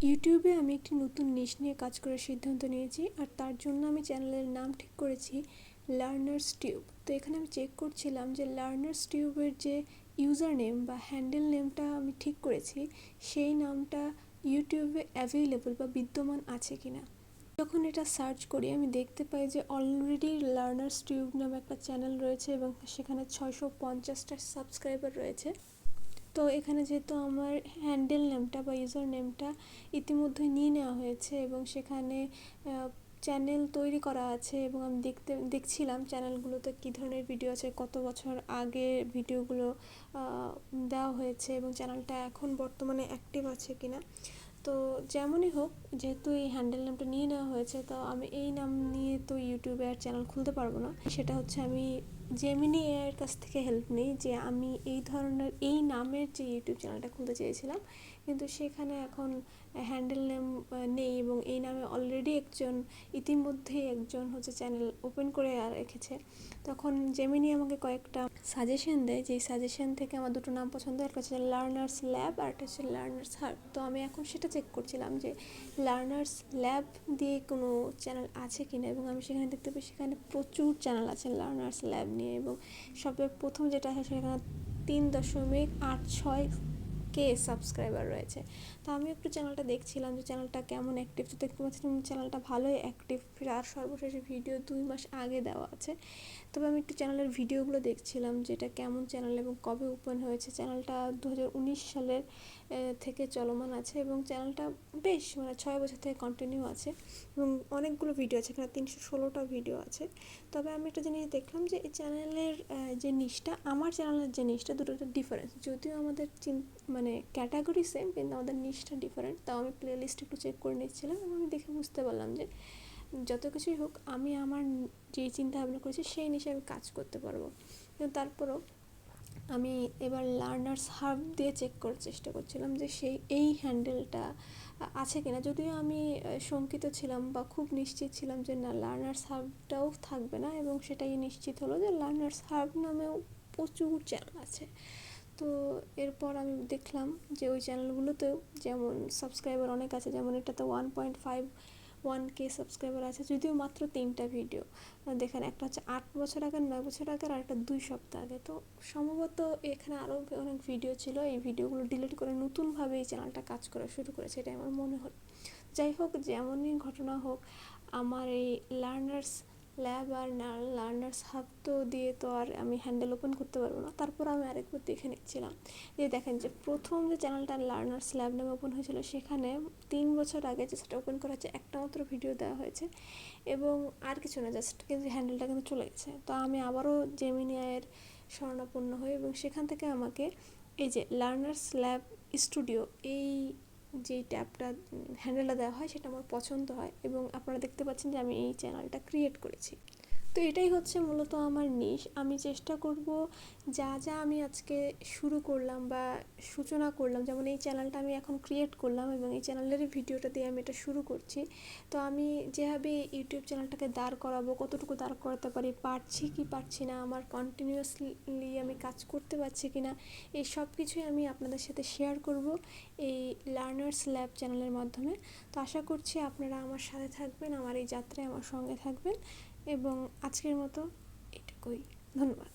ইউটিউবে আমি একটি নতুন নিশ নিয়ে কাজ করার সিদ্ধান্ত নিয়েছি, আর তার জন্য আমি চ্যানেলের নাম ঠিক করেছি লার্নার্স টিউব। তো এখানে আমি চেক করছিলাম যে লার্নার্স টিউবের যে ইউজার নেম বা হ্যান্ডেল নেমটা আমি ঠিক করেছি সেই নামটা ইউটিউবে অ্যাভেলেবল বা বিদ্যমান আছে কিনা। যখন এটা সার্চ করি আমি দেখতে পাই যে অলরেডি লার্নার্স টিউব নামে একটা চ্যানেল রয়েছে এবং সেখানে 650টা সাবস্ক্রাইবার রয়েছে। তো এখানে যেহেতু আমার হ্যান্ডেল নেমটা বা ইউজার নেমটা ইতিমধ্যে নিয়ে নেওয়া হয়েছে এবং সেখানে চ্যানেল তৈরি করা আছে এবং আমি দেখছিলাম চ্যানেলগুলোতে কী ধরনের ভিডিও আছে, কত বছর আগে ভিডিওগুলো দেওয়া হয়েছে এবং চ্যানেলটা এখন বর্তমানে অ্যাক্টিভ আছে কিনা। তো যেমনই হোক, যেহেতু এই হ্যান্ডেল নামটা নিয়ে নেওয়া হয়েছে, তো আমি এই নাম নিয়ে তো ইউটিউবে আর চ্যানেল খুলতে পারবো না। সেটা হচ্ছে আমি জেমিনি এর কাছ থেকে হেল্প নিই যে আমি এই ধরনের এই নামের যে ইউটিউব চ্যানেলটা খুলতে চেয়েছিলাম, কিন্তু সেখানে এখন হ্যান্ডেল নেম নেই এবং এই নামে অলরেডি ইতিমধ্যেই একজন চ্যানেল ওপেন করে রেখেছে। তখন জেমিনি আমাকে কয়েকটা সাজেশন দেয়, যেই সাজেশন থেকে আমার দুটো নাম পছন্দ, একটা হচ্ছে লার্নার্স ল্যাব আর একটা হচ্ছে লার্নার্স হার্ব। তো আমি এখন সেটা চেক করছিলাম যে লার্নার্স ল্যাব দিয়ে কোনো চ্যানেল আছে কিনা, এবং আমি সেখানে দেখতে পাই সেখানে প্রচুর চ্যানেল আছে লার্নার্স ল্যাব নিয়ে, এবং সবচেয়ে প্রথম যেটা আছে সেখানে 3.86K সাবস্ক্রাইবার রয়েছে। তো আমি একটু চ্যানেলটা দেখছিলাম যে চ্যানেলটা কেমন অ্যাক্টিভ। তো দেখতে পাচ্ছিলাম চ্যানেলটা ভালোই অ্যাক্টিভ, আর সর্বশেষ ভিডিও 2 মাস আগে দেওয়া আছে। তবে আমি একটু চ্যানেলের ভিডিওগুলো দেখছিলাম যেটা কেমন চ্যানেল এবং কবে ওপেন হয়েছে। চ্যানেলটা 2019 সালের থেকে চলমান আছে এবং চ্যানেলটা বেশ 6 বছর থেকে কন্টিনিউ আছে এবং অনেকগুলো ভিডিও আছে, এখানে 316টা ভিডিও আছে। তবে আমি একটা জিনিস দেখলাম যে এই চ্যানেলের যে নিশটা, আমার চ্যানেলের যে নিশটা, দুটোটা ডিফারেন্স। যদিও আমাদের ক্যাটাগরি সেম, কিন্তু আমাদের নিশটা ডিফারেন্ট। তাও আমি প্লে লিস্ট একটু চেক করে নিচ্ছিলাম এবং আমি দেখে বুঝতে পারলাম যে যত কিছুই হোক আমি আমার যে চিন্তা ভাবনা করেছি সেই নিশে আমি কাজ করতে পারবো। কিন্তু তারপরও আমি এবার লার্নার্স হাব দিয়ে চেক করার চেষ্টা করছিলাম যে এই হ্যান্ডেলটা আছে কিনা। যদিও আমি শঙ্কিত ছিলাম বা খুব নিশ্চিত ছিলাম যে না, লার্নার্স হাবটাও থাকবে না, এবং সেটাই নিশ্চিত হলো যে লার্নার্স হাব নামেও প্রচুর চ্যানেল আছে। তো এরপর আমি দেখলাম যে ওই চ্যানেলগুলোতেও যেমন সাবস্ক্রাইবার অনেক আছে, যেমন এটাতে 1.51K সাবস্ক্রাইবার আছে, যদিও মাত্র 3টা ভিডিও। দেখেন, একটা হচ্ছে 8 বছর আগের, 9 বছর আগের, আর একটা 2 সপ্তাহ আগে। তো সম্ভবত এখানে আরও অনেক ভিডিও ছিল, এই ভিডিওগুলো ডিলিট করে নতুনভাবে এই চ্যানেলটা কাজ করা শুরু করেছে, এটাই আমার মনে হলো। যাই হোক, যেমনই ঘটনা হোক, আমার এই লার্নার্স ল্যাব আর লার্নার্স হাব তো দিয়ে তো আর আমি হ্যান্ডেল ওপেন করতে পারবো না। তারপর আমি আরেকবার দেখে নিচ্ছিলাম যে দেখেন যে প্রথম যে চ্যানেলটা লার্নার্স ল্যাব নামে ওপেন হয়েছিল, সেখানে 3 বছর আগে যে সেটা ওপেন করা হচ্ছে, একটা মাত্র ভিডিও দেওয়া হয়েছে এবং আর কিছু না, জাস্ট কিন্তু হ্যান্ডেলটা কিন্তু চলে গেছে। তো আমি আবারও জেমিনিয়ার শরণাপন্ন হই এবং সেখান থেকে আমাকে এই যে লার্নার্স ল্যাব স্টুডিও, এই যেই ট্যাবটা হ্যান্ডেলটা দেওয়া হয় সেটা আমার পছন্দ হয় এবং আপনারা দেখতে পাচ্ছেন যে আমি এই চ্যানেলটা ক্রিয়েট করেছি। তো এটাই হচ্ছে মূলত আমার নিশ। আমি চেষ্টা করব যা যা আমি আজকে শুরু করলাম বা সূচনা করলাম, যেমন এই চ্যানেলটা আমি এখন ক্রিয়েট করলাম এবং এই চ্যানেলের ভিডিওটা দিয়ে আমি এটা শুরু করছি। তো আমি যেভাবে ইউটিউব চ্যানেলটাকে দাঁড় করাবো, কতটুকু দাঁড় করাতে পারছি কি পারছি না, আমার কন্টিনিউয়াসলি আমি কাজ করতে পারছি কি না, এই সব কিছুই আমি আপনাদের সাথে শেয়ার করব এই লার্নার্স ল্যাব চ্যানেলের মাধ্যমে। তো আশা করছি আপনারা আমার সাথে থাকবেন, আমার এই যাত্রায় আমার সঙ্গে থাকবেন, এবং আজকের মতো এটুকুই। ধন্যবাদ।